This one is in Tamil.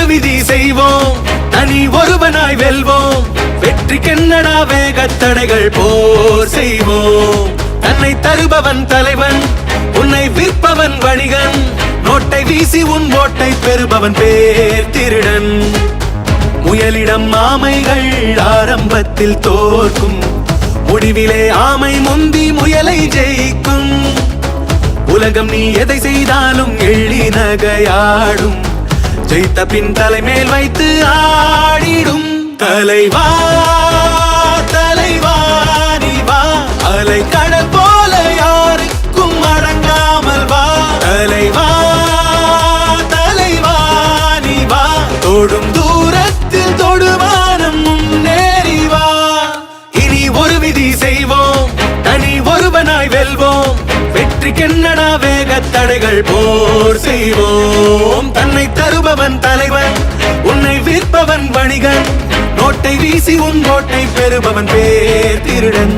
விதி செய்வோம், தனி ஒருவனாய் வெல்வோம். வெற்றி கென்னடா வேகத்தடைகள் போர் செய்வோம். தன்னை தருபவன் தலைவன், உன்னை விற்பவன் வணிகன். நோட்டை வீசி உன் ஓட்டை பெறுபவன் பேர் திருடன். முயலிடம் ஆமைகள் ஆரம்பத்தில் தோற்கும், முடிவிலே ஆமை முந்தி முயலை ஜெயிக்கும். உலகம் நீ எதை செய்தாலும் எள்ளி நகையாடும், ஜெயித்த பின் தலைமேல் வைத்து ஆடிடும். தலைவா தலைவா நீ வா, அலை கடல் போல யாருக்கும் அடங்காமல் வா. தலைவா தலைவா நீ வா, தொடும் தூரத்தில் தொடுவானம் முன்னேறி வா. இனி ஒரு விதி செய்வோம், தனி ஒருவனாய் வெல்வோம். வெற்றி கென்னடா வேகத்தடைகள் போர் செய்வோம். தன்னை தருபவன் தலைவன், உன்னை விற்பவன் வணிகன். நோட்டை வீசி உன் ஓட்டை பெறுபவன் பேர் திருடன்.